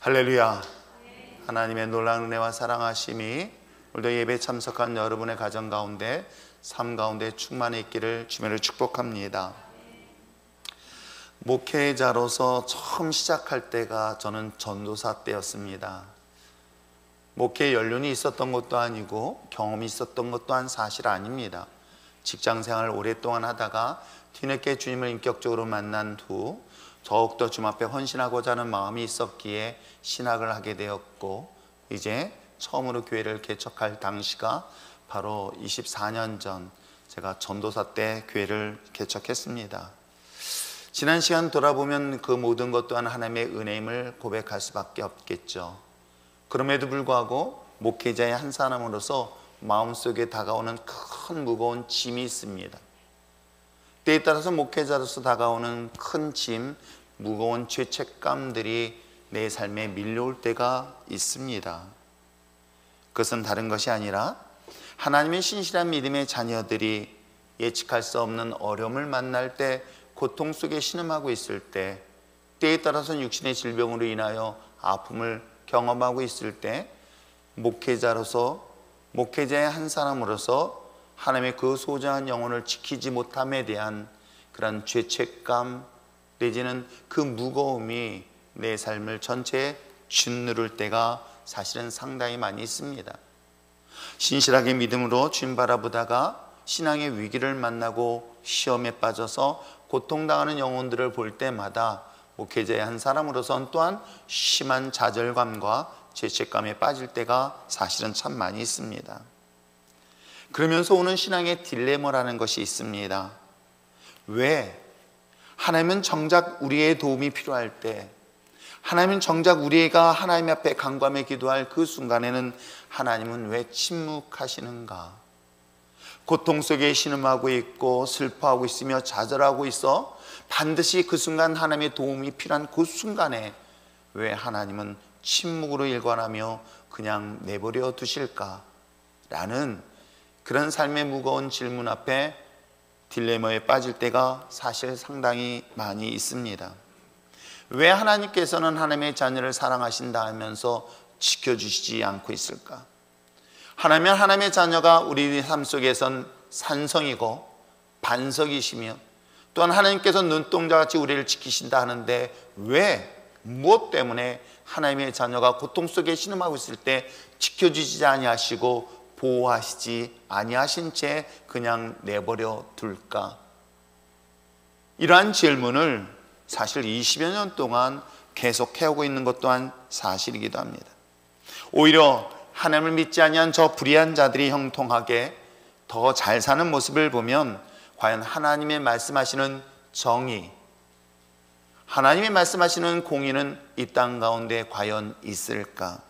할렐루야. 하나님의 놀라운 은혜와 사랑하심이 오늘도 예배 참석한 여러분의 가정 가운데 삶 가운데 충만해 있기를 주님을 축복합니다. 목회자로서 처음 시작할 때가 저는 전도사 때였습니다. 목회 연륜이 있었던 것도 아니고 경험이 있었던 것도 한 사실 아닙니다. 직장생활을 오랫동안 하다가 뒤늦게 주님을 인격적으로 만난 후 더욱더 주님 앞에 헌신하고자 하는 마음이 있었기에 신학을 하게 되었고, 이제 처음으로 교회를 개척할 당시가 바로 24년 전 제가 전도사 때 교회를 개척했습니다. 지난 시간 돌아보면 그 모든 것 또한 하나님의 은혜임을 고백할 수밖에 없겠죠. 그럼에도 불구하고 목회자의 한 사람으로서 마음속에 다가오는 큰 무거운 짐이 있습니다. 때에 따라서 목회자로서 다가오는 큰 짐, 무거운 죄책감들이 내 삶에 밀려올 때가 있습니다. 그것은 다른 것이 아니라 하나님의 신실한 믿음의 자녀들이 예측할 수 없는 어려움을 만날 때, 고통 속에 신음하고 있을 때, 때에 따라서는 육신의 질병으로 인하여 아픔을 경험하고 있을 때, 목회자로서, 목회자의 한 사람으로서 하나님의 그 소중한 영혼을 지키지 못함에 대한 그런 죄책감 내지는 그 무거움이 내 삶을 전체에 짓누를 때가 사실은 상당히 많이 있습니다. 신실하게 믿음으로 주님 바라보다가 신앙의 위기를 만나고 시험에 빠져서 고통당하는 영혼들을 볼 때마다 목회자의 한 사람으로서는 또한 심한 좌절감과 죄책감에 빠질 때가 사실은 참 많이 있습니다. 그러면서 오는 신앙의 딜레마라는 것이 있습니다. 왜? 하나님은 정작 우리의 도움이 필요할 때, 하나님은 정작 우리가 하나님 앞에 간구하며 기도할 그 순간에는 하나님은 왜 침묵하시는가? 고통 속에 신음하고 있고 슬퍼하고 있으며 좌절하고 있어 반드시 그 순간 하나님의 도움이 필요한 그 순간에 왜 하나님은 침묵으로 일관하며 그냥 내버려 두실까? 라는 그런 삶의 무거운 질문 앞에 딜레마에 빠질 때가 사실 상당히 많이 있습니다. 왜 하나님께서는 하나님의 자녀를 사랑하신다 하면서 지켜주시지 않고 있을까? 하나님은 하나님의 자녀가 우리 삶 속에선 산성이고 반석이시며, 또한 하나님께서 눈동자같이 우리를 지키신다 하는데 왜, 무엇 때문에 하나님의 자녀가 고통 속에 신음하고 있을 때 지켜주시지 아니하시고 보호하시지 아니하신 채 그냥 내버려 둘까? 이러한 질문을 사실 20여 년 동안 계속 해오고 있는 것 또한 사실이기도 합니다. 오히려 하나님을 믿지 아니한 저 불의한 자들이 형통하게 더 잘 사는 모습을 보면 과연 하나님의 말씀하시는 정의, 하나님의 말씀하시는 공의는 이 땅 가운데 과연 있을까?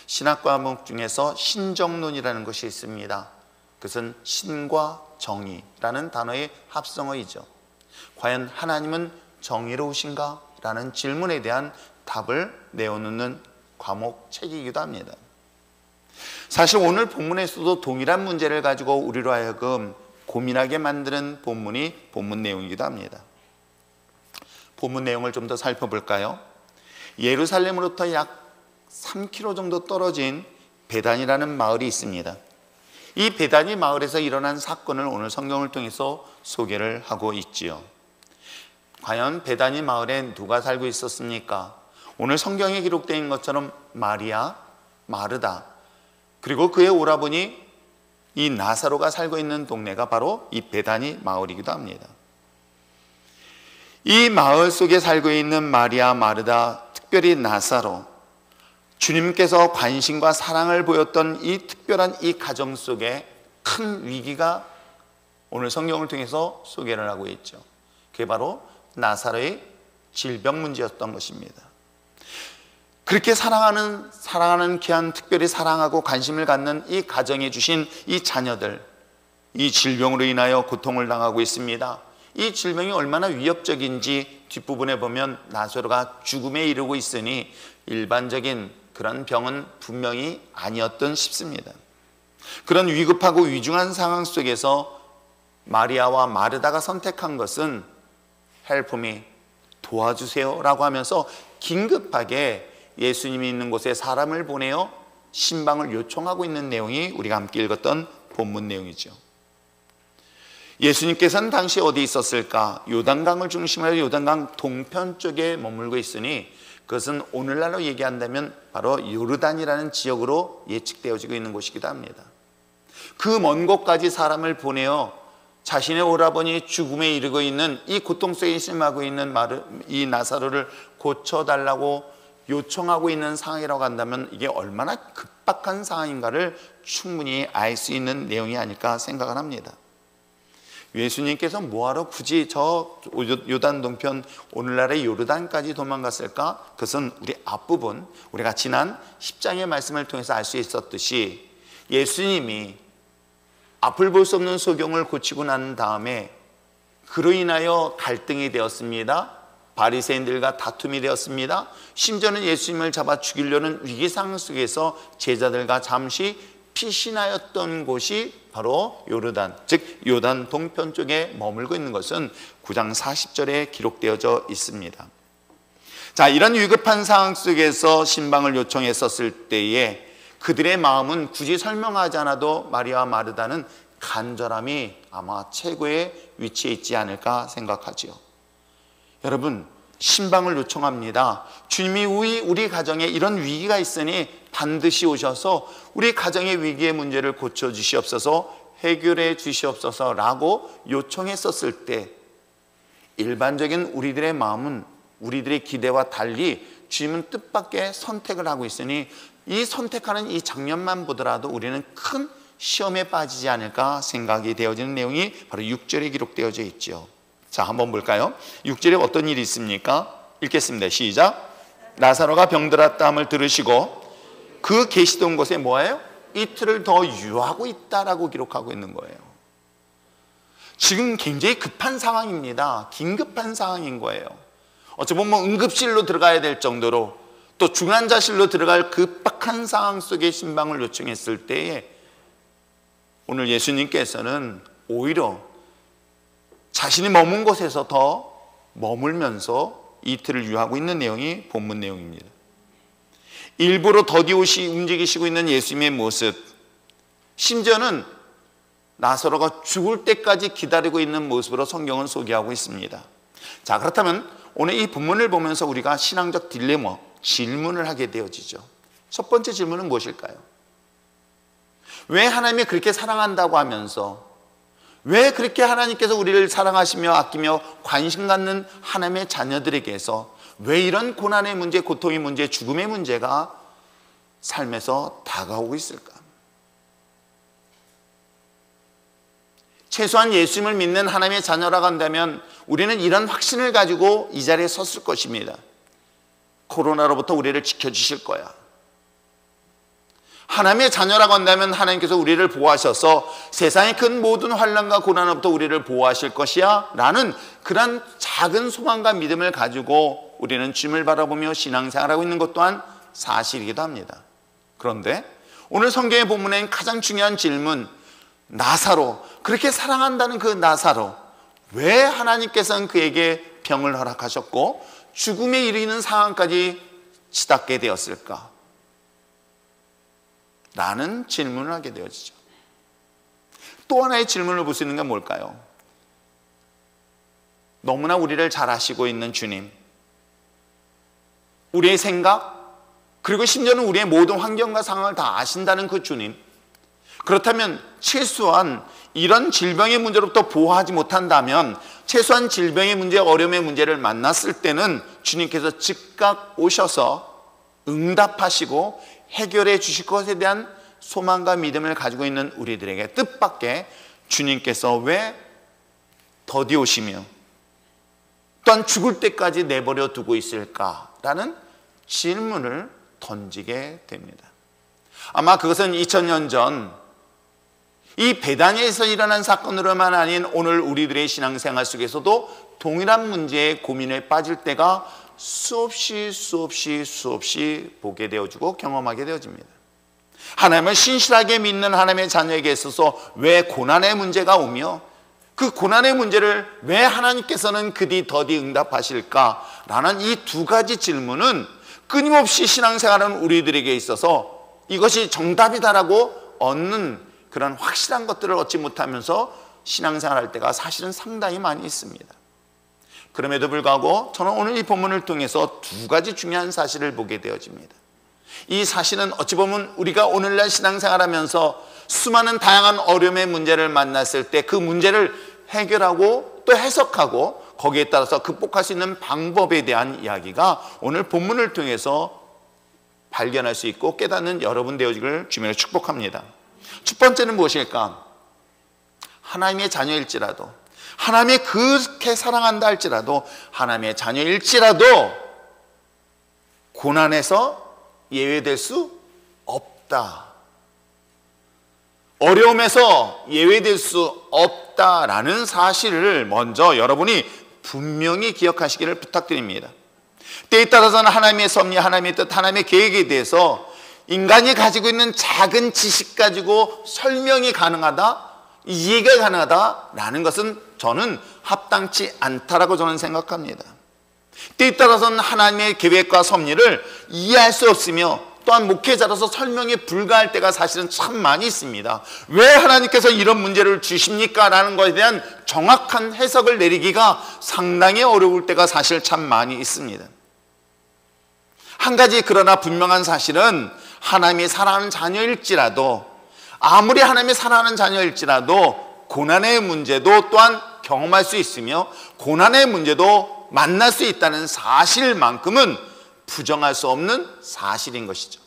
신학 과목 중에서 신정론이라는 것이 있습니다. 그것은 신과 정의라는 단어의 합성어이죠. 과연 하나님은 정의로우신가? 라는 질문에 대한 답을 내어놓는 과목 책이기도 합니다. 사실 오늘 본문에서도 동일한 문제를 가지고 우리로 하여금 고민하게 만드는 본문이 본문 내용이기도 합니다. 본문 내용을 좀 더 살펴볼까요? 예루살렘으로부터 약 3km 정도 떨어진 베단이라는 마을이 있습니다. 이 베단이 마을에서 일어난 사건을 오늘 성경을 통해서 소개를 하고 있지요. 과연 베단이 마을에 누가 살고 있었습니까? 오늘 성경에 기록되어 있는 것처럼 마리아, 마르다, 그리고 그의 오라버니 이 나사로가 살고 있는 동네가 바로 이 베다니 마을이기도 합니다. 이 마을 속에 살고 있는 마리아, 마르다, 특별히 나사로, 주님께서 관심과 사랑을 보였던 이 특별한 이 가정 속에 큰 위기가 오늘 성경을 통해서 소개를 하고 있죠. 그게 바로 나사로의 질병 문제였던 것입니다. 그렇게 사랑하는 귀한, 특별히 사랑하고 관심을 갖는 이 가정에 주신 이 자녀들, 이 질병으로 인하여 고통을 당하고 있습니다. 이 질병이 얼마나 위협적인지 뒷부분에 보면 나사로가 죽음에 이르고 있으니 일반적인 그런 병은 분명히 아니었던 싶습니다. 그런 위급하고 위중한 상황 속에서 마리아와 마르다가 선택한 것은 Help me, 도와주세요 라고 하면서 긴급하게 예수님이 있는 곳에 사람을 보내어 신방을 요청하고 있는 내용이 우리가 함께 읽었던 본문 내용이죠. 예수님께서는 당시 어디 있었을까? 요단강을 중심으로 요단강 동편 쪽에 머물고 있으니 그것은 오늘날로 얘기한다면 바로 요르단이라는 지역으로 예측되어지고 있는 곳이기도 합니다. 그 먼 곳까지 사람을 보내어 자신의 오라버니 죽음에 이르고 있는 이 고통 속에 심하고 있는 이 나사로를 고쳐달라고 요청하고 있는 상황이라고 한다면 이게 얼마나 급박한 상황인가를 충분히 알 수 있는 내용이 아닐까 생각을 합니다. 예수님께서 뭐하러 굳이 저 요단 동편 오늘날의 요르단까지 도망갔을까? 그것은 우리 앞부분 우리가 지난 10장의 말씀을 통해서 알 수 있었듯이 예수님이 앞을 볼 수 없는 소경을 고치고 난 다음에 그로 인하여 갈등이 되었습니다. 바리새인들과 다툼이 되었습니다. 심지어는 예수님을 잡아 죽이려는 위기상 속에서 제자들과 잠시 피신하였던 곳이 바로 요르단, 즉 요단 동편 쪽에 머물고 있는 것은 9장 40절에 기록되어져 있습니다. 자, 이런 위급한 상황 속에서 신방을 요청했었을 때에 그들의 마음은 굳이 설명하지 않아도 마리아와 마르다는 간절함이 아마 최고의 위치에 있지 않을까 생각하지요. 여러분, 신방을 요청합니다. 주님이 우리 가정에 이런 위기가 있으니 반드시 오셔서 우리 가정의 위기의 문제를 고쳐주시옵소서, 해결해 주시옵소서 라고 요청했었을 때 일반적인 우리들의 마음은 우리들의 기대와 달리 주님은 뜻밖의 선택을 하고 있으니 이 선택하는 이 장면만 보더라도 우리는 큰 시험에 빠지지 않을까 생각이 되어지는 내용이 바로 6절에 기록되어져 있죠. 자, 한번 볼까요? 6절에 어떤 일이 있습니까? 읽겠습니다. 시작. 나사로가 병들었다함을 들으시고 그 계시던 곳에 뭐예요? 이틀을 더 유하고 있다라고 기록하고 있는 거예요. 지금 굉장히 급한 상황입니다. 긴급한 상황인 거예요. 어찌 보면 응급실로 들어가야 될 정도로 또 중환자실로 들어갈 급박한 상황 속에 신방을 요청했을 때에 오늘 예수님께서는 오히려 자신이 머문 곳에서 더 머물면서 이틀을 유하고 있는 내용이 본문 내용입니다. 일부러 더디옷이 움직이시고 있는 예수님의 모습, 심지어는 나사로가 죽을 때까지 기다리고 있는 모습으로 성경은 소개하고 있습니다. 자, 그렇다면 오늘 이 본문을 보면서 우리가 신앙적 딜레마, 질문을 하게 되어지죠. 첫 번째 질문은 무엇일까요? 왜 하나님이 그렇게 사랑한다고 하면서 왜 그렇게 하나님께서 우리를 사랑하시며 아끼며 관심 갖는 하나님의 자녀들에게서 왜 이런 고난의 문제, 고통의 문제, 죽음의 문제가 삶에서 다가오고 있을까? 최소한 예수님을 믿는 하나님의 자녀라고 한다면 우리는 이런 확신을 가지고 이 자리에 섰을 것입니다. 코로나로부터 우리를 지켜주실 거야. 하나님의 자녀라고 한다면 하나님께서 우리를 보호하셔서 세상의 큰 모든 환난과 고난으로부터 우리를 보호하실 것이야 라는 그런 작은 소망과 믿음을 가지고 우리는 주님을 바라보며 신앙생활하고 있는 것 또한 사실이기도 합니다. 그런데 오늘 성경의 본문엔 가장 중요한 질문, 나사로, 그렇게 사랑한다는 그 나사로, 왜 하나님께서는 그에게 병을 허락하셨고 죽음에 이르는 상황까지 치닫게 되었을까? 라는 질문을 하게 되어지죠. 또 하나의 질문을 볼 수 있는 건 뭘까요? 너무나 우리를 잘 아시고 있는 주님, 우리의 생각, 그리고 심지어는 우리의 모든 환경과 상황을 다 아신다는 그 주님, 그렇다면 최소한 이런 질병의 문제로부터 보호하지 못한다면 최소한 질병의 문제, 어려움의 문제를 만났을 때는 주님께서 즉각 오셔서 응답하시고 해결해 주실 것에 대한 소망과 믿음을 가지고 있는 우리들에게 뜻밖의 주님께서 왜 더디오시며 또한 죽을 때까지 내버려 두고 있을까라는 질문을 던지게 됩니다. 아마 그것은 2000년 전 이 베다니에서 일어난 사건으로만 아닌 오늘 우리들의 신앙생활 속에서도 동일한 문제에 고민에 빠질 때가 수없이 보게 되어지고 경험하게 되어집니다. 하나님을 신실하게 믿는 하나님의 자녀에게 있어서 왜 고난의 문제가 오며 그 고난의 문제를 왜 하나님께서는 그디 더디 응답하실까라는 이 두 가지 질문은 끊임없이 신앙생활하는 우리들에게 있어서 이것이 정답이다라고 얻는 그런 확실한 것들을 얻지 못하면서 신앙생활할 때가 사실은 상당히 많이 있습니다. 그럼에도 불구하고 저는 오늘 이 본문을 통해서 두 가지 중요한 사실을 보게 되어집니다. 이 사실은 어찌 보면 우리가 오늘날 신앙생활하면서 수많은 다양한 어려움의 문제를 만났을 때 그 문제를 해결하고 또 해석하고 거기에 따라서 극복할 수 있는 방법에 대한 이야기가 오늘 본문을 통해서 발견할 수 있고 깨닫는 여러분 되어지기를 주님으로 축복합니다. 첫 번째는 무엇일까? 하나님의 자녀일지라도, 하나님의 그렇게 사랑한다 할지라도, 하나님의 자녀일지라도 고난에서 예외될 수 없다. 어려움에서 예외될 수 없다라는 사실을 먼저 여러분이 분명히 기억하시기를 부탁드립니다. 때에 따라서는 하나님의 섭리, 하나님의 뜻, 하나님의 계획에 대해서 인간이 가지고 있는 작은 지식 가지고 설명이 가능하다, 이해가 가능하다라는 것은 저는 합당치 않다라고 저는 생각합니다. 때에 따라서는 하나님의 계획과 섭리를 이해할 수 없으며 또한 목회자로서 설명이 불가할 때가 사실은 참 많이 있습니다. 왜 하나님께서 이런 문제를 주십니까? 라는 것에 대한 정확한 해석을 내리기가 상당히 어려울 때가 사실 참 많이 있습니다. 한 가지 그러나 분명한 사실은 하나님이 사랑하는 자녀일지라도, 아무리 하나님이 사랑하는 자녀일지라도 고난의 문제도 또한 경험할 수 있으며 고난의 문제도 만날 수 있다는 사실만큼은 부정할 수 없는 사실인 것이죠.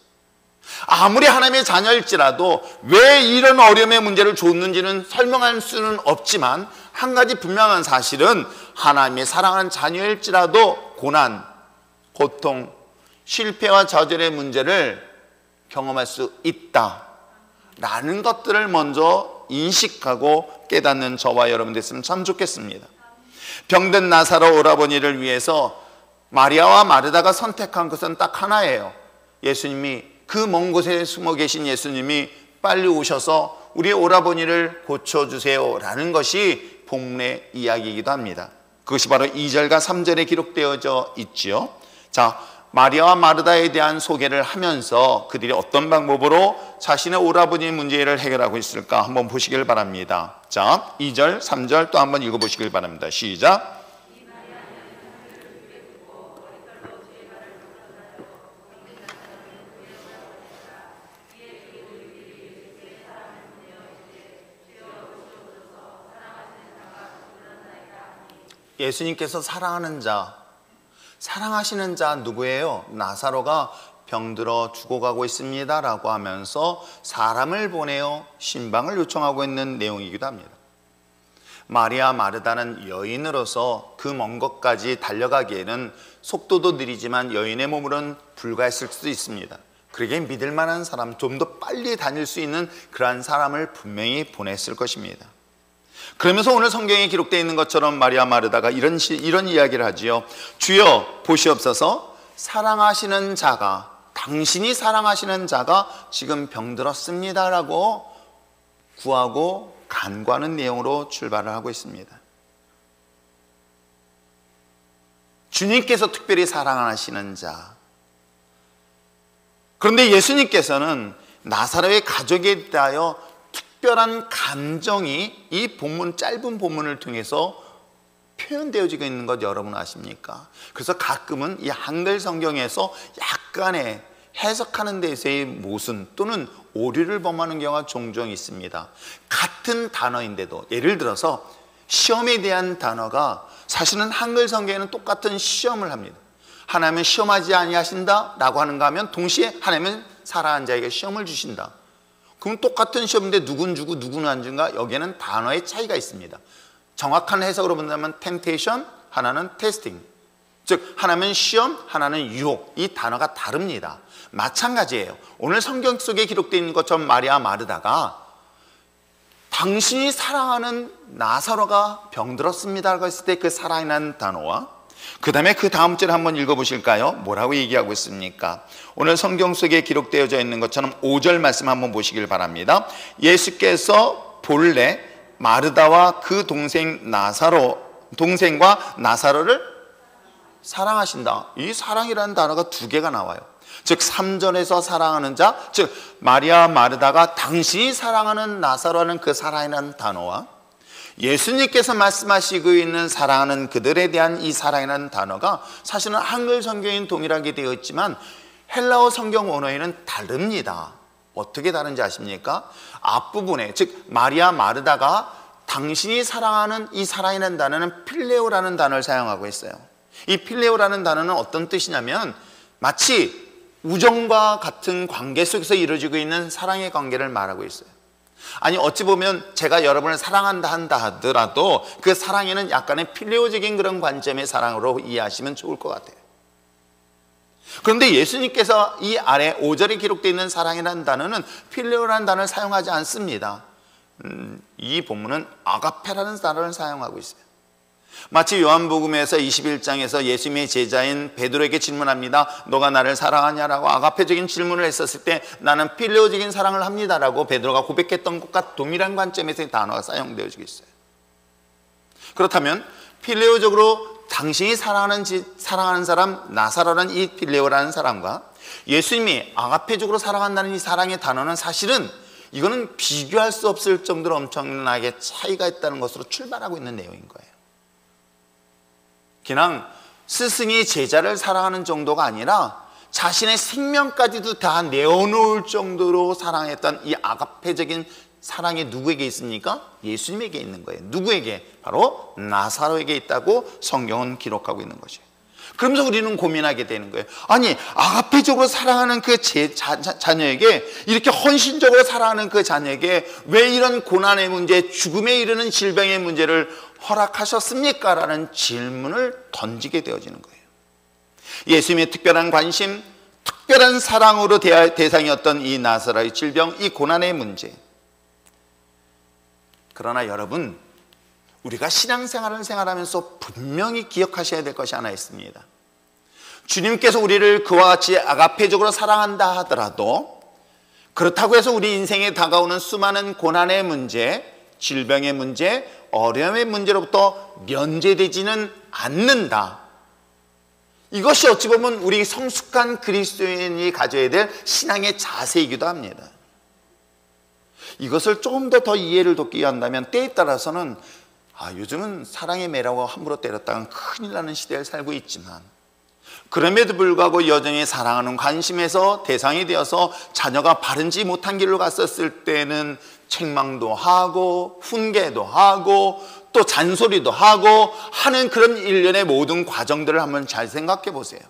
아무리 하나님의 자녀일지라도 왜 이런 어려움의 문제를 줬는지는 설명할 수는 없지만 한 가지 분명한 사실은 하나님의 사랑하는 자녀일지라도 고난, 고통, 실패와 좌절의 문제를 경험할 수 있다라는 것들을 먼저 인식하고 깨닫는 저와 여러분 됐으면 참 좋겠습니다. 병든 나사로 오라버니를 위해서 마리아와 마르다가 선택한 것은 딱 하나예요. 예수님이, 그 먼 곳에 숨어 계신 예수님이 빨리 오셔서 우리 오라버니를 고쳐주세요 라는 것이 본문의 이야기이기도 합니다. 그것이 바로 2절과 3절에 기록되어져 있지요. 자, 마리아와 마르다에 대한 소개를 하면서 그들이 어떤 방법으로 자신의 오라버니 문제를 해결하고 있을까 한번 보시길 바랍니다. 자, 2절, 3절 또 한번 읽어보시길 바랍니다. 시작. 예수님께서 사랑하는 자, 사랑하시는 자 누구예요? 나사로가 병들어 죽어가고 있습니다 라고 하면서 사람을 보내어 신방을 요청하고 있는 내용이기도 합니다. 마리아 마르다는 여인으로서 그 먼 곳까지 달려가기에는 속도도 느리지만 여인의 몸으로는 불가했을 수도 있습니다. 그러기에 믿을 만한 사람, 좀 더 빨리 다닐 수 있는 그러한 사람을 분명히 보냈을 것입니다. 그러면서 오늘 성경에 기록되어 있는 것처럼 마리아 마르다가 이런 이야기를 하지요. 주여 보시옵소서, 사랑하시는 자가, 당신이 사랑하시는 자가 지금 병들었습니다 라고 구하고 간구하는 내용으로 출발을 하고 있습니다. 주님께서 특별히 사랑하시는 자, 그런데 예수님께서는 나사로의 가족에 대하여 특별한 감정이 이 본문, 짧은 본문을 통해서 표현되어지고 있는 것 여러분 아십니까? 그래서 가끔은 이 한글 성경에서 약간의 해석하는 데서의 모순 또는 오류를 범하는 경우가 종종 있습니다. 같은 단어인데도, 예를 들어서 시험에 대한 단어가 사실은 한글 성경에는 똑같은 시험을 합니다. 하나님은 시험하지 아니하신다 라고 하는가 하면 동시에 하나님은 사랑하는 자에게 시험을 주신다. 그럼 똑같은 시험인데 누군 주고 누구는 안 준가? 여기에는 단어의 차이가 있습니다. 정확한 해석으로 본다면 temptation, 하나는 testing. 즉 하나는 시험, 하나는 유혹. 이 단어가 다릅니다. 마찬가지예요. 오늘 성경 속에 기록되어 있는 것처럼 마리아 마르다가 당신이 사랑하는 나사로가 병들었습니다라고 했을 때 그 사랑이라는 단어와 그 다음에 그 다음 절을 한번 읽어보실까요? 뭐라고 얘기하고 있습니까? 오늘 성경 속에 기록되어져 있는 것처럼 5절 말씀 한번 보시길 바랍니다. 예수께서 본래 마르다와 그 동생과 나사로를 사랑하신다. 이 사랑이라는 단어가 두 개가 나와요. 즉 3절에서 사랑하는 자, 즉 마리아 마르다가 당신이 사랑하는 나사로라는 그 사랑이라는 단어와 예수님께서 말씀하시고 있는 사랑하는 그들에 대한 이 사랑이라는 단어가 사실은 한글 성경에는 동일하게 되어 있지만 헬라어 성경 원어에는 다릅니다. 어떻게 다른지 아십니까? 앞부분에, 즉 마리아 마르다가 당신이 사랑하는 이 사랑이라는 단어는 필레오라는 단어를 사용하고 있어요. 이 필레오라는 단어는 어떤 뜻이냐면 마치 우정과 같은 관계 속에서 이루어지고 있는 사랑의 관계를 말하고 있어요. 아니 어찌 보면 제가 여러분을 사랑한다 한다 하더라도 그 사랑에는 약간의 필레오적인 그런 관점의 사랑으로 이해하시면 좋을 것 같아요. 그런데 예수님께서 이 아래 5절에 기록되어 있는 사랑이라는 단어는 필레오라는 단어를 사용하지 않습니다. 이 본문은 아가페라는 단어를 사용하고 있어요. 마치 요한복음에서 21장에서 예수님의 제자인 베드로에게 질문합니다. 너가 나를 사랑하냐라고 아가페적인 질문을 했었을 때 나는 필레오적인 사랑을 합니다라고 베드로가 고백했던 것과 동일한 관점에서 이 단어가 사용되어지고 있어요. 그렇다면 필레오적으로 당신이 사랑하는 사람 나사로라는 이 필레오라는 사람과 예수님이 아가페적으로 사랑한다는 이 사랑의 단어는 사실은 이거는 비교할 수 없을 정도로 엄청나게 차이가 있다는 것으로 출발하고 있는 내용인 거예요. 그냥 스승이 제자를 사랑하는 정도가 아니라 자신의 생명까지도 다 내어놓을 정도로 사랑했던 이 아가페적인 사랑이 누구에게 있습니까? 예수님에게 있는 거예요. 누구에게? 바로 나사로에게 있다고 성경은 기록하고 있는 것이에요. 그러면서 우리는 고민하게 되는 거예요. 아니 아가페적으로 사랑하는 그 자녀에게, 이렇게 헌신적으로 사랑하는 그 자녀에게 왜 이런 고난의 문제, 죽음에 이르는 질병의 문제를 허락하셨습니까? 라는 질문을 던지게 되어지는 거예요. 예수님의 특별한 관심, 특별한 사랑으로 대상이었던 이 나사로의 질병, 이 고난의 문제. 그러나 여러분, 우리가 신앙생활을 생활하면서 분명히 기억하셔야 될 것이 하나 있습니다. 주님께서 우리를 그와 같이 아가페적으로 사랑한다 하더라도 그렇다고 해서 우리 인생에 다가오는 수많은 고난의 문제, 질병의 문제, 어려움의 문제로부터 면제되지는 않는다. 이것이 어찌 보면 우리 성숙한 그리스도인이 가져야 될 신앙의 자세이기도 합니다. 이것을 조금 더 이해를 돕기 위한다면 때에 따라서는 요즘은 사랑의 매라고 함부로 때렸다간 큰일 나는 시대를 살고 있지만 그럼에도 불구하고 여전히 사랑하는 관심에서 대상이 되어서 자녀가 바른지 못한 길로 갔었을 때는 책망도 하고 훈계도 하고 또 잔소리도 하고 하는 그런 일련의 모든 과정들을 한번 잘 생각해 보세요.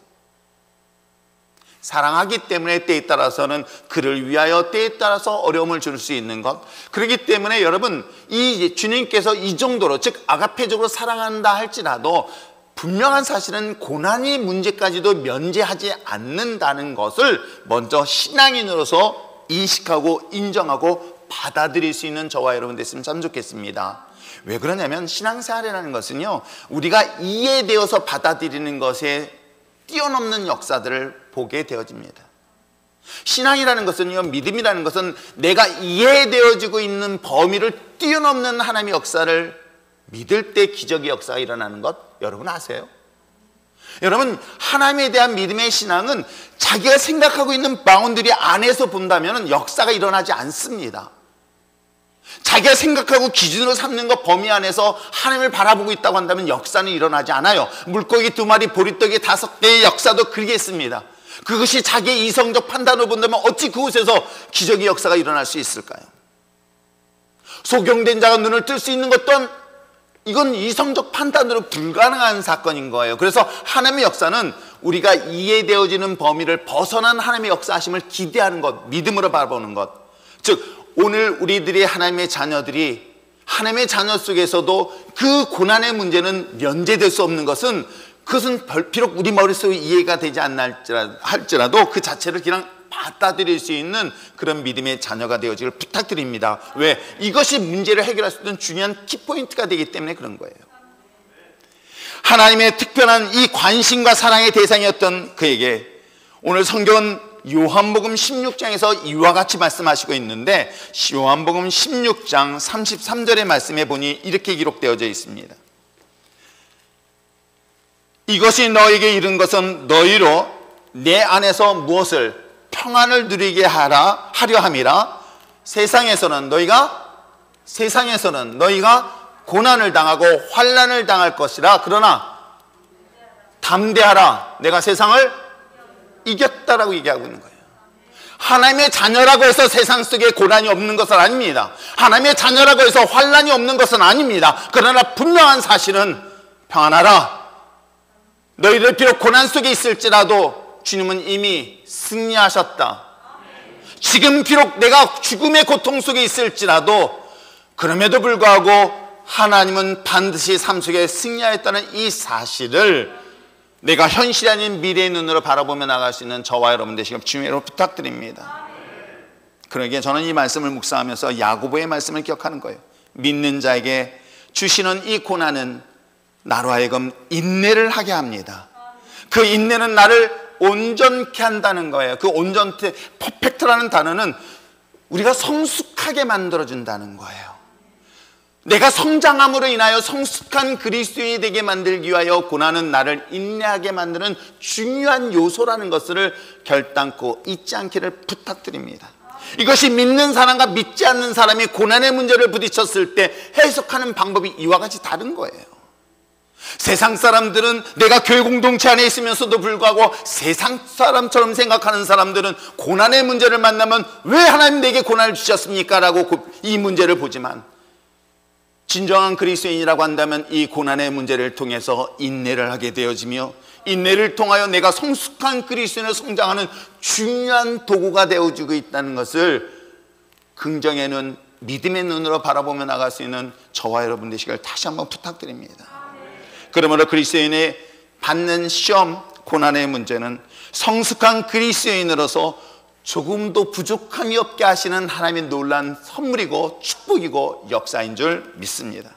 사랑하기 때문에 때에 따라서는 그를 위하여 때에 따라서 어려움을 줄 수 있는 것. 그렇기 때문에 여러분, 이 주님께서 이 정도로, 즉 아가페적으로 사랑한다 할지라도 분명한 사실은 고난의 문제까지도 면제하지 않는다는 것을 먼저 신앙인으로서 인식하고 인정하고 받아들일 수 있는 저와 여러분 됐으면 참 좋겠습니다. 왜 그러냐면 신앙생활이라는 것은요, 우리가 이해되어서 받아들이는 것에 뛰어넘는 역사들을 보게 되어집니다. 신앙이라는 것은요, 믿음이라는 것은 내가 이해되어지고 있는 범위를 뛰어넘는 하나님의 역사를 믿을 때 기적의 역사가 일어나는 것 여러분 아세요? 여러분, 하나님에 대한 믿음의 신앙은 자기가 생각하고 있는 바운더리 안에서 본다면 역사가 일어나지 않습니다. 자기가 생각하고 기준으로 삼는 것 범위 안에서 하나님을 바라보고 있다고 한다면 역사는 일어나지 않아요. 물고기 2마리, 보리떡이 5개의 역사도 그리겠습니다. 그것이 자기의 이성적 판단으로 본다면 어찌 그곳에서 기적의 역사가 일어날 수 있을까요? 소경된 자가 눈을 뜰 수 있는 것 또한 이건 이성적 판단으로 불가능한 사건인 거예요. 그래서 하나님의 역사는 우리가 이해되어지는 범위를 벗어난 하나님의 역사하심을 기대하는 것, 믿음으로 바라보는 것. 즉 오늘 우리들이 하나님의 자녀들이 하나님의 자녀 속에서도 그 고난의 문제는 면제될 수 없는 것은, 그것은 비록 우리 머릿속에 이해가 되지 않나 할지라도 그 자체를 그냥 받아들일 수 있는 그런 믿음의 자녀가 되어지길 부탁드립니다. 왜? 이것이 문제를 해결할 수 있는 중요한 키포인트가 되기 때문에 그런 거예요. 하나님의 특별한 이 관심과 사랑의 대상이었던 그에게 오늘 성경은 요한복음 16장에서 이와 같이 말씀하시고 있는데, 요한복음 16장 33절의 말씀에 보니 이렇게 기록되어져 있습니다. 이것이 너에게 이른 것은 너희로 내 안에서 무엇을? 평안을 누리게 하려 함이라. 세상에서는 너희가 고난을 당하고 환난을 당할 것이라. 그러나 담대하라. 내가 세상을 이겼다라고 얘기하고 있는 거예요. 하나님의 자녀라고 해서 세상 속에 고난이 없는 것은 아닙니다. 하나님의 자녀라고 해서 환난이 없는 것은 아닙니다. 그러나 분명한 사실은 평안하라. 너희들 비록 고난 속에 있을지라도 주님은 이미 승리하셨다. 지금 비록 내가 죽음의 고통 속에 있을지라도 그럼에도 불구하고 하나님은 반드시 삶 속에 승리하였다는 이 사실을 내가 현실이 아닌 미래의 눈으로 바라보며 나갈 수 있는 저와 여러분 되시길 주님으로 부탁드립니다. 그러기에 저는 이 말씀을 묵상하면서 야고보의 말씀을 기억하는 거예요. 믿는 자에게 주시는 이 고난은 나로 하여금 인내를 하게 합니다. 그 인내는 나를 온전케 한다는 거예요. 그 온전케, 퍼펙트라는 단어는 우리가 성숙하게 만들어준다는 거예요. 내가 성장함으로 인하여 성숙한 그리스도인이 되게 만들기 위하여 고난은 나를 인내하게 만드는 중요한 요소라는 것을 결단코 잊지 않기를 부탁드립니다. 이것이 믿는 사람과 믿지 않는 사람이 고난의 문제를 부딪혔을 때 해석하는 방법이 이와 같이 다른 거예요. 세상 사람들은, 내가 교회 공동체 안에 있으면서도 불구하고 세상 사람처럼 생각하는 사람들은 고난의 문제를 만나면 왜 하나님 내게 고난을 주셨습니까? 라고 이 문제를 보지만, 진정한 그리스도인이라고 한다면 이 고난의 문제를 통해서 인내를 하게 되어지며, 인내를 통하여 내가 성숙한 그리스도인으로 성장하는 중요한 도구가 되어주고 있다는 것을 긍정의 눈, 믿음의 눈으로 바라보며 나갈 수 있는 저와 여러분 되시길 다시 한번 부탁드립니다. 그러므로 그리스도인이 받는 시험, 고난의 문제는 성숙한 그리스도인으로서 조금도 부족함이 없게 하시는 하나님의 놀라운 선물이고 축복이고 역사인 줄 믿습니다.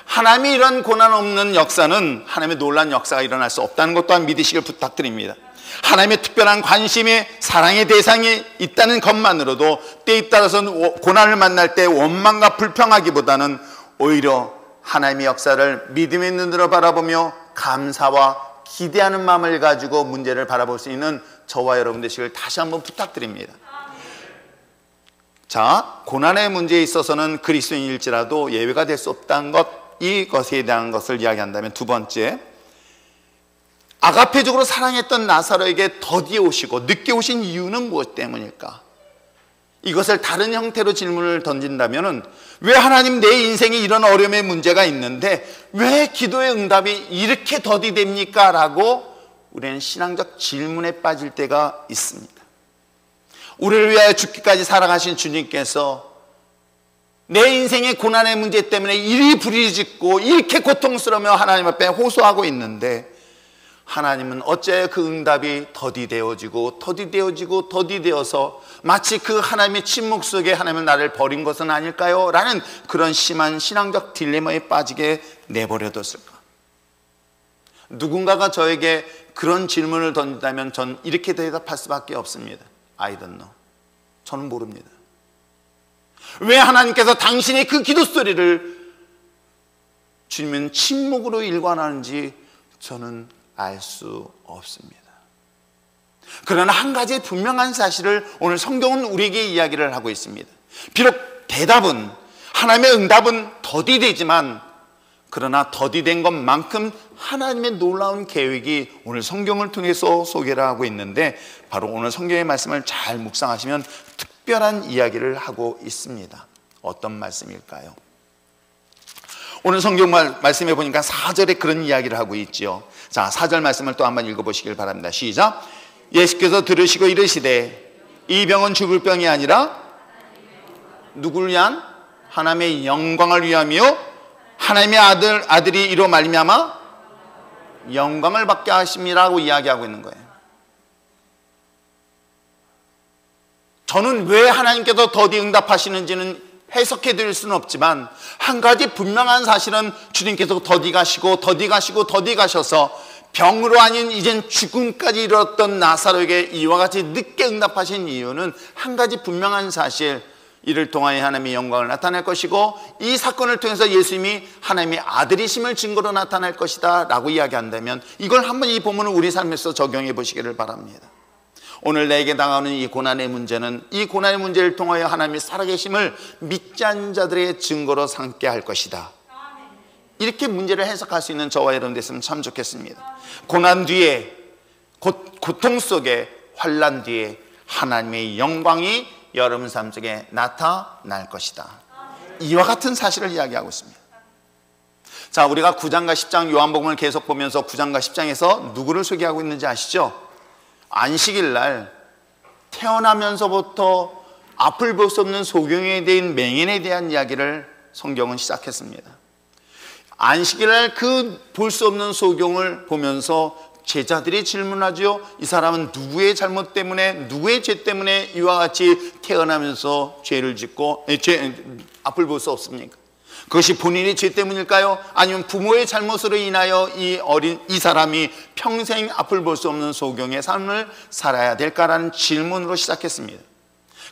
하나님이 이런 고난 없는 역사는 하나님의 놀라운 역사가 일어날 수 없다는 것 또한 믿으시길 부탁드립니다. 하나님의 특별한 관심이, 사랑의 대상이 있다는 것만으로도 때에 따라서는 고난을 만날 때 원망과 불평하기보다는 오히려 하나님의 역사를 믿음의 눈으로 바라보며 감사와 기대하는 마음을 가지고 문제를 바라볼 수 있는 저와 여러분 되시길 다시 한번 부탁드립니다. 자, 고난의 문제에 있어서는 그리스도인일지라도 예외가 될 수 없다는 것, 이것에 대한 것을 이야기한다면, 두 번째, 아가페적으로 사랑했던 나사로에게 더디에 오시고 늦게 오신 이유는 무엇 때문일까? 이것을 다른 형태로 질문을 던진다면, 왜 하나님 내 인생에 이런 어려움의 문제가 있는데 왜 기도의 응답이 이렇게 더디됩니까? 라고 우리는 신앙적 질문에 빠질 때가 있습니다. 우리를 위하여 죽기까지 살아가신 주님께서 내 인생의 고난의 문제 때문에 이리 부르짖고 이렇게 고통스러우며 하나님 앞에 호소하고 있는데, 하나님은 어째 그 응답이 더디되어지고 더디되어서 마치 그 하나님의 침묵 속에 하나님은 나를 버린 것은 아닐까요? 라는 그런 심한 신앙적 딜레마에 빠지게 내버려뒀을까? 누군가가 저에게 그런 질문을 던진다면 전 이렇게 대답할 수밖에 없습니다. I don't know. 저는 모릅니다. 왜 하나님께서 당신의 그 기도 소리를 주님은 침묵으로 일관하는지 저는 알 수 없습니다. 그러나 한 가지 분명한 사실을 오늘 성경은 우리에게 이야기를 하고 있습니다. 비록 대답은, 하나님의 응답은 더디되지만, 그러나 더디된 것만큼 하나님의 놀라운 계획이 오늘 성경을 통해서 소개를 하고 있는데, 바로 오늘 성경의 말씀을 잘 묵상하시면 특별한 이야기를 하고 있습니다. 어떤 말씀일까요? 오늘 성경 말씀에 보니까 4절에 그런 이야기를 하고 있지요. 자, 4절 말씀을 또 한번 읽어보시길 바랍니다. 시작. 예수께서 들으시고 이르시되 이 병은 죽을 병이 아니라 누구를 위한? 하나님의 영광을 위하며 하나님의 아들이 이로 말미암아 영광을 받게 하심이라고 이야기하고 있는 거예요. 저는 왜 하나님께서 더디 응답하시는지는 해석해 드릴 수는 없지만, 한 가지 분명한 사실은 주님께서 더디 가셔서 병으로 아닌 이젠 죽음까지 이르렀던 나사로에게 이와 같이 늦게 응답하신 이유는 한 가지 분명한 사실, 이를 통하여 하나님의 영광을 나타낼 것이고 이 사건을 통해서 예수님이 하나님의 아들이심을 증거로 나타날 것이다 라고 이야기한다면, 이걸 한번 이 본문을 우리 삶에서 적용해 보시기를 바랍니다. 오늘 내게 당하는 이 고난의 문제는, 이 고난의 문제를 통하여 하나님의 살아계심을 믿지 않는 자들의 증거로 삼게 할 것이다, 이렇게 문제를 해석할 수 있는 저와 여러분 됐으면 참 좋겠습니다. 고난 뒤에, 고통 속에, 환난 뒤에 하나님의 영광이 여러분 삶 속에 나타날 것이다, 이와 같은 사실을 이야기하고 있습니다. 자, 우리가 9장과 10장 요한복음을 계속 보면서 9장과 10장에서 누구를 소개하고 있는지 아시죠? 안식일 날 태어나면서부터 앞을 볼 수 없는 소경에 대한 맹인에 대한 이야기를 성경은 시작했습니다. 안식일 날 그 볼 수 없는 소경을 보면서 제자들이 질문하죠. 이 사람은 누구의 잘못 때문에, 누구의 죄 때문에 이와 같이 태어나면서 죄를 짓고 앞을 볼 수 없습니까? 그것이 본인의 죄 때문일까요? 아니면 부모의 잘못으로 인하여 이 사람이 평생 앞을 볼 수 없는 소경의 삶을 살아야 될까라는 질문으로 시작했습니다.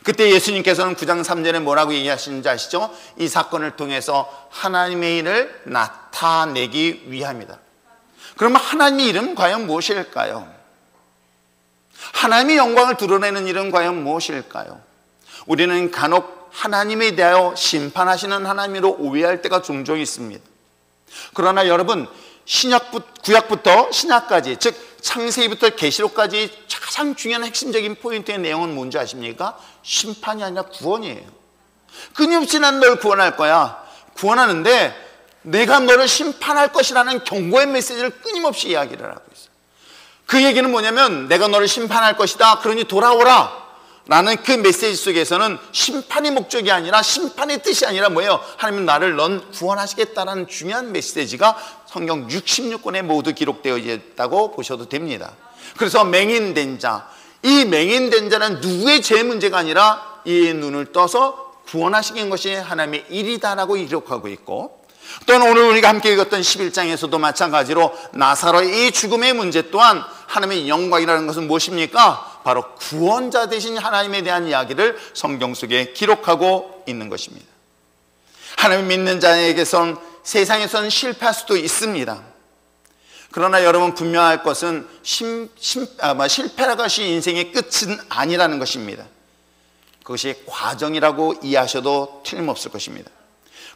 그때 예수님께서는 9장 3절에 뭐라고 얘기하시는지 아시죠? 이 사건을 통해서 하나님의 일을 나타내기 위함이다. 그러면 하나님의 일은 과연 무엇일까요? 하나님의 영광을 드러내는 일은 과연 무엇일까요? 우리는 간혹 하나님에 대하여 심판하시는 하나님으로 오해할 때가 종종 있습니다. 그러나 여러분, 구약부터 신약까지, 즉 창세기부터 계시록까지 가장 중요한 핵심적인 포인트의 내용은 뭔지 아십니까? 심판이 아니라 구원이에요. 끊임없이 난 널 구원할 거야. 구원하는데 내가 너를 심판할 것이라는 경고의 메시지를 끊임없이 이야기를 하고 있어요. 그 얘기는 뭐냐면, 내가 너를 심판할 것이다, 그러니 돌아오라 라는 그 메시지 속에서는 심판이 목적이 아니라, 심판의 뜻이 아니라 뭐예요? 하나님은 넌 구원하시겠다라는 중요한 메시지가 성경 66권에 모두 기록되어 있다고 보셔도 됩니다. 그래서 맹인된 자, 이 맹인된 자는 누구의 죄 문제가 아니라 이 눈을 떠서 구원하시는 것이 하나님의 일이다라고 기록하고 있고, 또는 오늘 우리가 함께 읽었던 11장에서도 마찬가지로 나사로의 이 죽음의 문제 또한 하나님의 영광이라는 것은 무엇입니까? 바로 구원자 되신 하나님에 대한 이야기를 성경 속에 기록하고 있는 것입니다. 하나님 믿는 자에게선 세상에선 실패할 수도 있습니다. 그러나 여러분, 분명할 것은 실패라는 것이 인생의 끝은 아니라는 것입니다. 그것이 과정이라고 이해하셔도 틀림없을 것입니다.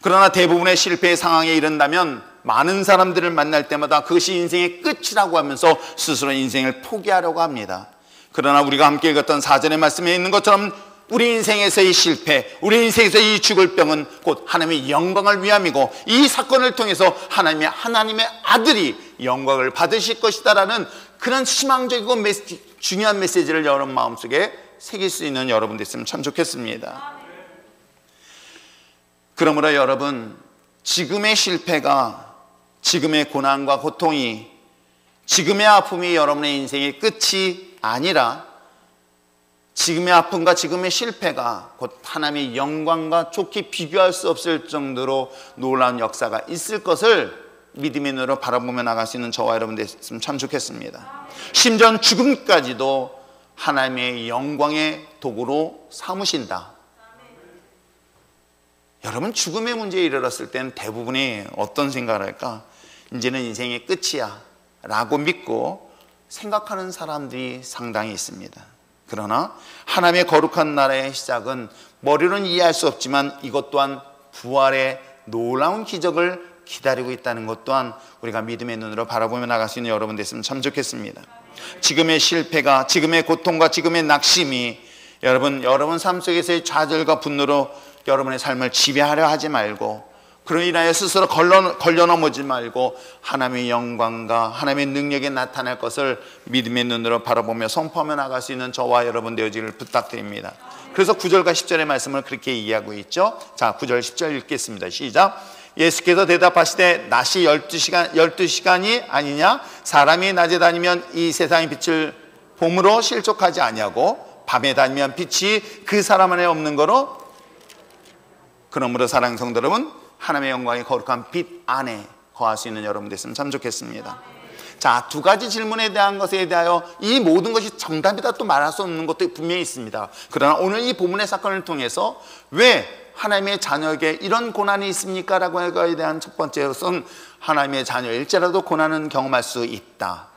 그러나 대부분의 실패의 상황에 이른다면 많은 사람들을 만날 때마다 그것이 인생의 끝이라고 하면서 스스로 인생을 포기하려고 합니다. 그러나 우리가 함께 읽었던 4절의 말씀에 있는 것처럼 우리 인생에서의 실패, 우리 인생에서의 이 죽을 병은 곧 하나님의 영광을 위함이고, 이 사건을 통해서 하나님의 아들이 영광을 받으실 것이다라는 그런 희망적이고 중요한 메시지를 여러분 마음속에 새길 수 있는 여러분 됐으면 참 좋겠습니다. 그러므로 여러분, 지금의 실패가, 지금의 고난과 고통이, 지금의 아픔이 여러분의 인생의 끝이 아니라, 지금의 아픔과 지금의 실패가 곧 하나님의 영광과 좋게 비교할 수 없을 정도로 놀라운 역사가 있을 것을 믿음의 눈으로 바라보며 나갈 수 있는 저와 여러분 됐으면 참 좋겠습니다. 심지어 죽음까지도 하나님의 영광의 도구로 삼으신다. 여러분, 죽음의 문제에 이르렀을 때는 대부분이 어떤 생각을 할까? 이제는 인생의 끝이야 라고 믿고 생각하는 사람들이 상당히 있습니다. 그러나 하나님의 거룩한 나라의 시작은 머리로는 이해할 수 없지만 이것 또한 부활의 놀라운 기적을 기다리고 있다는 것 또한 우리가 믿음의 눈으로 바라보며 나갈 수 있는 여러분 됐으면 참 좋겠습니다. 지금의 실패가, 지금의 고통과 지금의 낙심이 여러분 삶 속에서의 좌절과 분노로 여러분의 삶을 지배하려 하지 말고, 그로 인하여 스스로 걸려 넘어지지 말고 하나님의 영광과 하나님의 능력이 나타날 것을 믿음의 눈으로 바라보며 선포하며 나갈 수 있는 저와 여러분 되어지기를 부탁드립니다. 그래서 9절과 10절의 말씀을 그렇게 이해하고 있죠. 자, 9절 10절 읽겠습니다. 시작. 예수께서 대답하시되 낮이 12시간이 아니냐? 사람이 낮에 다니면 이 세상의 빛을 봄으로 실족하지 아니하고 밤에 다니면 빛이 그 사람 안에 없는 거로. 그러므로 사랑하는 성도 여러분, 하나님의 영광의 거룩한 빛 안에 거할 수 있는 여러분 됐으면 참 좋겠습니다. 자, 두 가지 질문에 대한 것에 대하여 이 모든 것이 정답이다 또 말할 수 없는 것도 분명히 있습니다. 그러나 오늘 이 본문의 사건을 통해서 왜 하나님의 자녀에게 이런 고난이 있습니까? 라고 하기에 대한 첫 번째 것은 하나님의 자녀일지라도 고난은 경험할 수 있다.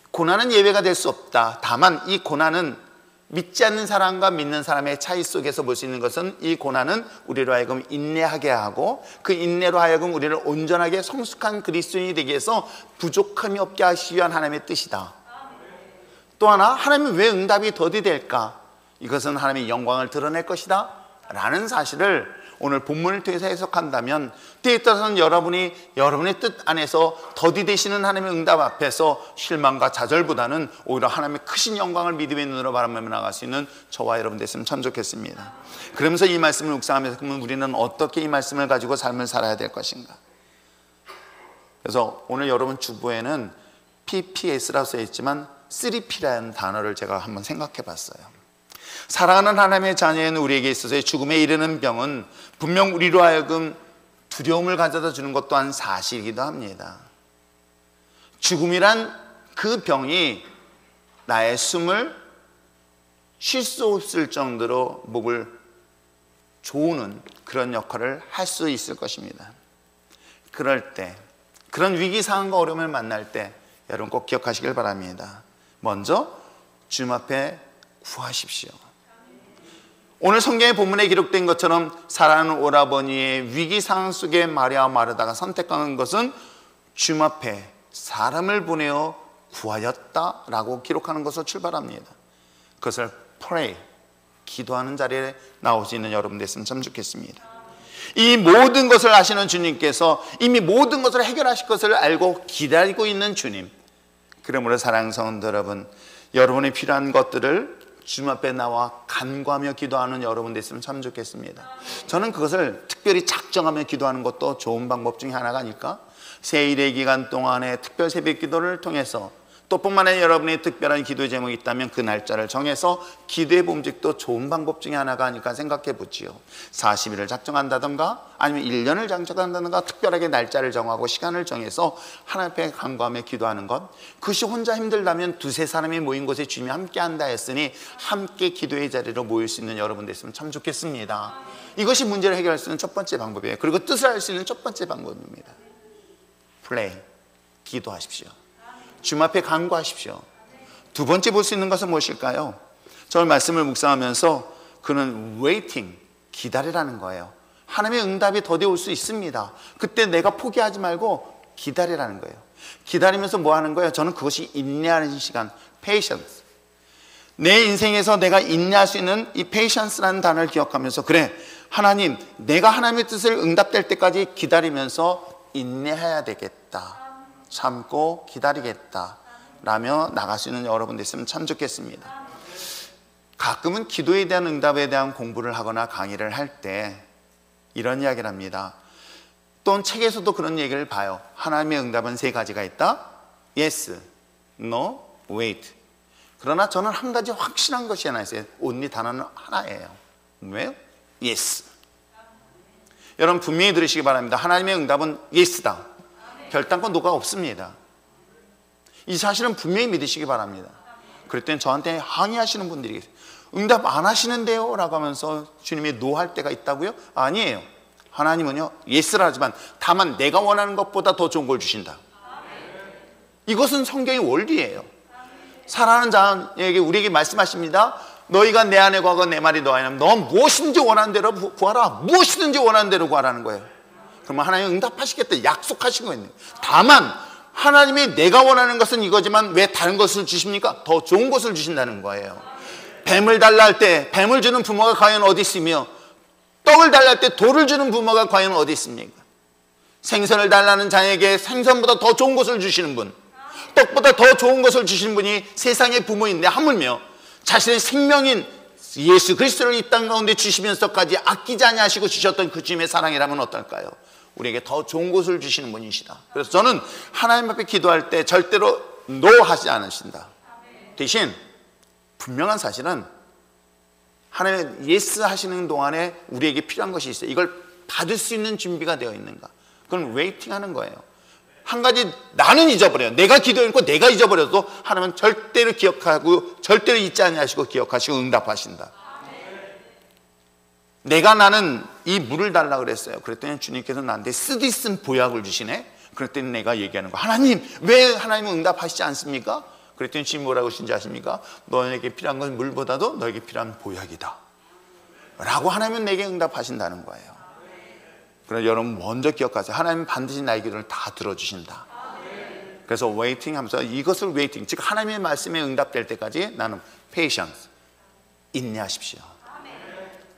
고난은 예외가 될 수 없다. 다만 이 고난은 믿지 않는 사람과 믿는 사람의 차이 속에서 볼 수 있는 것은 이 고난은 우리로 하여금 인내하게 하고 그 인내로 하여금 우리를 온전하게 성숙한 그리스도인이 되기 위해서 부족함이 없게 하시기 위한 하나님의 뜻이다. 또 하나, 하나님은 왜 응답이 더디될까? 이것은 하나님의 영광을 드러낼 것이다 라는 사실을 오늘 본문을 통해서 해석한다면 때에 따라서는 여러분의 뜻 안에서 더디되시는 하나님의 응답 앞에서 실망과 좌절보다는 오히려 하나님의 크신 영광을 믿음의 눈으로 바라보며 나갈 수 있는 저와 여러분 됐으면 참 좋겠습니다. 그러면서 이 말씀을 묵상하면서 그러면 우리는 어떻게 이 말씀을 가지고 삶을 살아야 될 것인가? 그래서 오늘 여러분 주보에는 PPS라고 써있지만 3P라는 단어를 제가 한번 생각해 봤어요. 사랑하는 하나님의 자녀인 우리에게 있어서의 죽음에 이르는 병은 분명 우리로 하여금 두려움을 가져다 주는 것 또한 사실이기도 합니다. 죽음이란 그 병이 나의 숨을 쉴 수 없을 정도로 목을 조우는 그런 역할을 할 수 있을 것입니다. 그럴 때, 그런 위기 상황과 어려움을 만날 때 여러분 꼭 기억하시길 바랍니다. 먼저 주님 앞에 구하십시오. 오늘 성경의 본문에 기록된 것처럼 사랑하는 오라버니의 위기 상황 속에 마리아와 마르다가 선택한 것은 주님 앞에 사람을 보내어 구하였다라고 기록하는 것으로 출발합니다. 그것을 pray, 기도하는 자리에 나올 수 있는 여러분 됐으면 참 좋겠습니다. 이 모든 것을 아시는 주님께서 이미 모든 것을 해결하실 것을 알고 기다리고 있는 주님, 그러므로 사랑하는 성도 여러분, 여러분이 필요한 것들을 주님 앞에 나와 간구하며 기도하는 여러분 됐으면 참 좋겠습니다. 저는 그것을 특별히 작정하며 기도하는 것도 좋은 방법 중에 하나가 아닐까? 세일의 기간 동안에 특별 새벽 기도를 통해서 또 뿐만 아니라 여러분의 특별한 기도 제목이 있다면 그 날짜를 정해서 기도해 봄직도 좋은 방법 중에 하나가 아닐까 생각해 보지요. 40일을 작정한다던가 아니면 1년을 작정한다던가 특별하게 날짜를 정하고 시간을 정해서 하나님 앞에 간구하며 기도하는 것, 그것이 혼자 힘들다면 두세 사람이 모인 곳에 주님이 함께 한다 했으니 함께 기도의 자리로 모일 수 있는 여러분 됐으면 참 좋겠습니다. 이것이 문제를 해결할 수 있는 첫 번째 방법이에요. 그리고 뜻을 알 수 있는 첫 번째 방법입니다. 플레이, 기도하십시오. 주님 앞에 간구하십시오. 두 번째 볼 수 있는 것은 무엇일까요? 저는 말씀을 묵상하면서 그는 waiting, 기다리라는 거예요. 하나님의 응답이 더디 올 수 있습니다. 그때 내가 포기하지 말고 기다리라는 거예요. 기다리면서 뭐 하는 거예요? 저는 그것이 인내하는 시간, patience. 내 인생에서 내가 인내할 수 있는 이 patience라는 단어를 기억하면서 그래, 하나님, 내가 하나님의 뜻을 응답될 때까지 기다리면서 인내해야 되겠다. 참고 기다리겠다 라며 나갈 수 있는 여러분 됐으면 참 좋겠습니다. 가끔은 기도에 대한 응답에 대한 공부를 하거나 강의를 할 때 이런 이야기를 합니다. 또는 책에서도 그런 얘기를 봐요. 하나님의 응답은 세 가지가 있다. Yes, No, Wait. 그러나 저는 한 가지 확실한 것이 하나 있어요. only 단어는 하나예요. 왜요? Yes. 여러분 분명히 들으시기 바랍니다. 하나님의 응답은 Yes다. 결단권 노가 없습니다. 이 사실은 분명히 믿으시기 바랍니다. 그럴 땐 저한테 항의하시는 분들이 계세요. 응답 안 하시는데요? 라고 하면서 주님이 노할 때가 있다고요? 아니에요. 하나님은요 예스라 하지만 다만 내가 원하는 것보다 더 좋은 걸 주신다. 이것은 성경의 원리예요. 사랑하는 자에게 우리에게 말씀하십니다. 너희가 내 안에 구하고 내 말이 너 안에 있으면 너 무엇이든지 원하는 대로 구하라. 무엇이든지 원하는 대로 구하라는 거예요. 그러면 하나님은 응답하시겠다 약속하신 거예요. 다만 하나님이 내가 원하는 것은 이거지만 왜 다른 것을 주십니까? 더 좋은 것을 주신다는 거예요. 뱀을 달라 할 때 뱀을 주는 부모가 과연 어디 있으며 떡을 달라 할 때 돌을 주는 부모가 과연 어디 있습니까? 생선을 달라는 자에게 생선보다 더 좋은 것을 주시는 분, 떡보다 더 좋은 것을 주시는 분이 세상의 부모인데 하물며 자신의 생명인 예수 그리스도를 이 땅 가운데 주시면서까지 아끼지 아니하시고 주셨던 그 주님의 사랑이라면 어떨까요? 우리에게 더 좋은 것을 주시는 분이시다. 그래서 저는 하나님 앞에 기도할 때 절대로 no 하지 않으신다. 대신 분명한 사실은 하나님 예스 하시는 동안에 우리에게 필요한 것이 있어요. 이걸 받을 수 있는 준비가 되어 있는가? 그건 웨이팅 하는 거예요. 한 가지 나는 잊어버려요. 내가 기도했고 내가 잊어버려도 하나님은 절대로 기억하고 절대로 잊지 아니하시고 기억하시고 응답하신다. 나는 이 물을 달라 그랬어요. 그랬더니 주님께서 나한테 쓰디쓴 보약을 주시네. 그랬더니 내가 얘기하는 거, 하나님 왜 하나님은 응답하시지 않습니까? 그랬더니 주님 뭐라고 하신지 아십니까? 너에게 필요한 건 물보다도 너에게 필요한 보약이다 라고 하나님은 내게 응답하신다는 거예요. 그래서 여러분 먼저 기억하세요. 하나님은 반드시 나의 기도를 다 들어주신다. 그래서 웨이팅 하면서 이것을 웨이팅, 즉 하나님의 말씀에 응답될 때까지 나는 patience, 인내하십시오.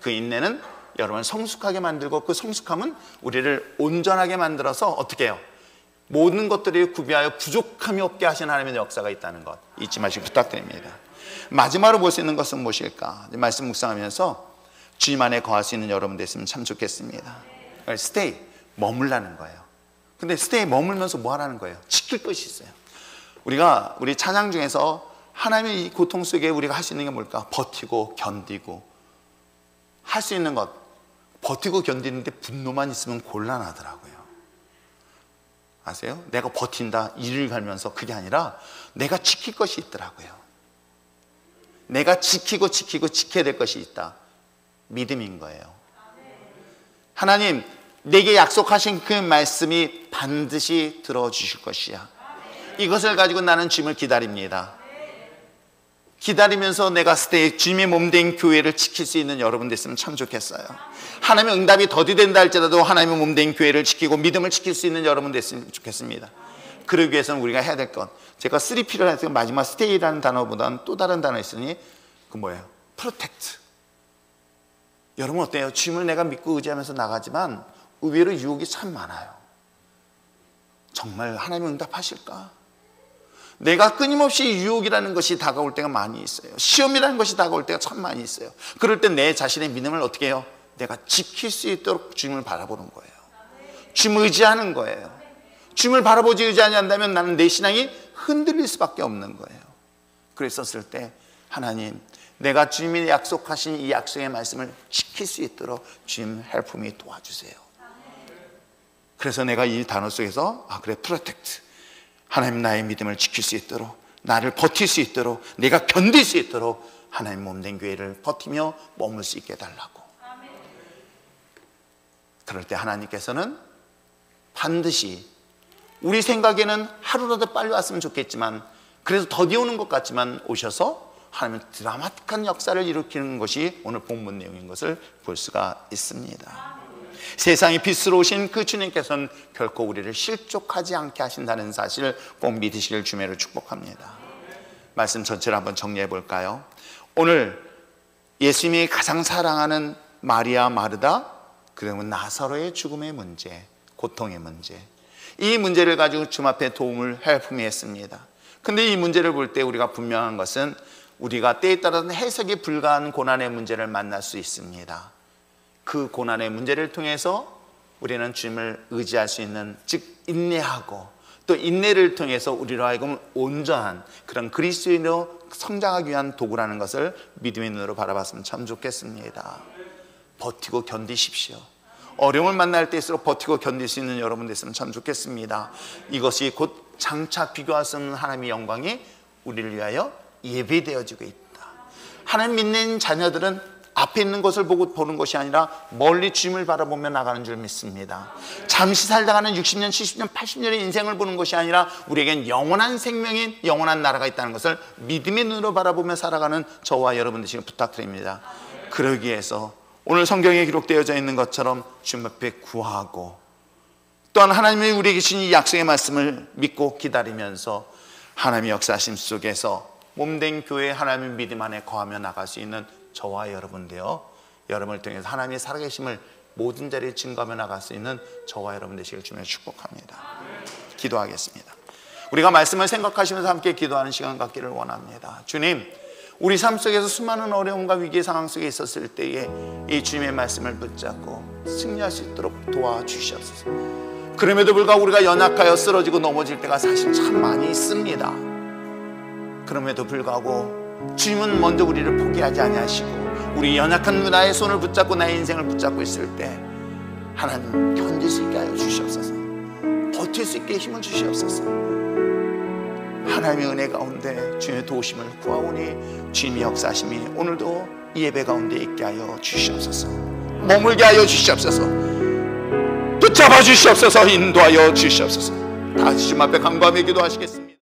그 인내는 여러분을 성숙하게 만들고 그 성숙함은 우리를 온전하게 만들어서 어떻게 해요? 모든 것들이 구비하여 부족함이 없게 하시는 하나님의 역사가 있다는 것 잊지 마시고 부탁드립니다. 마지막으로 볼 수 있는 것은 무엇일까? 말씀 묵상하면서 주님 안에 거할 수 있는 여러분 됐으면 참 좋겠습니다. stay, 머물라는 거예요. 근데 stay, 머물면서 뭐 하라는 거예요? 지킬 것이 있어요. 우리 찬양 중에서 하나님의 이 고통 속에 우리가 할 수 있는 게 뭘까? 버티고 견디고 할 수 있는 것, 버티고 견디는데 분노만 있으면 곤란하더라고요. 아세요? 내가 버틴다, 이를 갈면서 그게 아니라 내가 지킬 것이 있더라고요. 내가 지키고 지켜야 될 것이 있다. 믿음인 거예요. 하나님, 내게 약속하신 그 말씀이 반드시 들어주실 것이야. 이것을 가지고 나는 주님을 기다립니다. 기다리면서 내가 주님의 몸된 교회를 지킬 수 있는 여러분 됐으면 참 좋겠어요. 하나님의 응답이 더디된다 할지라도 하나님의 몸된 교회를 지키고 믿음을 지킬 수 있는 여러분 됐으면 좋겠습니다. 그러기 위해서는 우리가 해야 될 것, 제가 3P를 해서 마지막 stay라는 단어보다는 또 다른 단어 있으니 그 뭐예요? protect. 여러분 어때요? 주님을 내가 믿고 의지하면서 나가지만 의외로 유혹이 참 많아요. 정말 하나님의 응답하실까? 내가 끊임없이 유혹이라는 것이 다가올 때가 많이 있어요. 시험이라는 것이 다가올 때가 참 많이 있어요. 그럴 때 내 자신의 믿음을 어떻게 해요? 내가 지킬 수 있도록 주님을 바라보는 거예요. 주님을 의지하는 거예요. 주님을 바라보지 의지한다면 나는 내 신앙이 흔들릴 수밖에 없는 거예요. 그랬었을 때 하나님, 내가 주님이 약속하신 이 약속의 말씀을 지킬 수 있도록 주님 help me 도와주세요. 그래서 내가 이 단어 속에서 그래, protect, 하나님 나의 믿음을 지킬 수 있도록, 나를 버틸 수 있도록, 내가 견딜 수 있도록 하나님 몸된 교회를 버티며 머물 수 있게 해달라고. 그럴 때 하나님께서는 반드시 우리 생각에는 하루라도 빨리 왔으면 좋겠지만, 그래서 더디 오는 것 같지만 오셔서 하나님은 드라마틱한 역사를 일으키는 것이 오늘 본문 내용인 것을 볼 수가 있습니다. 세상의 빛으로 오신 그 주님께서는 결코 우리를 실족하지 않게 하신다는 사실을 꼭 믿으시길 주님으로 축복합니다. 말씀 전체를 한번 정리해 볼까요? 오늘 예수님이 가장 사랑하는 마리아, 마르다, 그리고 나사로의 죽음의 문제, 고통의 문제, 이 문제를 가지고 주님 앞에 도움을 helpme했습니다. 근데 이 문제를 볼 때 우리가 분명한 것은 우리가 때에 따라서는 해석이 불가한 고난의 문제를 만날 수 있습니다. 그 고난의 문제를 통해서 우리는 주님을 의지할 수 있는, 즉 인내하고 또 인내를 통해서 우리로 하여금 온전한 그런 그리스도인으로 성장하기 위한 도구라는 것을 믿음의 눈으로 바라봤으면 참 좋겠습니다. 버티고 견디십시오. 어려움을 만날 때일수록 버티고 견딜 수 있는 여러분 됐으면 참 좋겠습니다. 이것이 곧 장차 비교할 수 없는 하나님의 영광이 우리를 위하여 예비되어지고 있다. 하나님 믿는 자녀들은 앞에 있는 것을 보고 보는 것이 아니라 멀리 주님을 바라보며 나가는 줄 믿습니다. 잠시 살다가는 60년, 70년, 80년의 인생을 보는 것이 아니라 우리에겐 영원한 생명인 영원한 나라가 있다는 것을 믿음의 눈으로 바라보며 살아가는 저와 여러분 되시길 부탁드립니다. 그러기 위해서 오늘 성경에 기록되어져 있는 것처럼 주님 앞에 구하고, 또한 하나님이 우리에게 주신 이 약속의 말씀을 믿고 기다리면서 하나님의 역사심 속에서 몸된 교회 하나님의 믿음 안에 거하며 나갈 수 있는 저와 여러분 되어 여러분을 통해서 하나님의 살아계심을 모든 자리에 증거하며 나갈 수 있는 저와 여러분 되시길 주님을 축복합니다. 기도하겠습니다. 우리가 말씀을 생각하시면서 함께 기도하는 시간 갖기를 원합니다. 주님, 우리 삶 속에서 수많은 어려움과 위기의 상황 속에 있었을 때에 이 주님의 말씀을 붙잡고 승리할 수 있도록 도와주시옵소서. 그럼에도 불구하고 우리가 연약하여 쓰러지고 넘어질 때가 사실 참 많이 있습니다. 그럼에도 불구하고 주님은 먼저 우리를 포기하지 아니하시고 우리 연약한 나의 손을 붙잡고 나의 인생을 붙잡고 있을 때 하나님 견딜 수 있게 하여 주시옵소서. 버틸 수 있게 힘을 주시옵소서. 하나님의 은혜 가운데 주님의 도우심을 구하오니 주님의 역사심이 오늘도 이 예배 가운데 있게 하여 주시옵소서. 머물게 하여 주시옵소서. 붙잡아 주시옵소서. 인도하여 주시옵소서. 다시 주님 앞에 간구하며 기도하시겠습니다.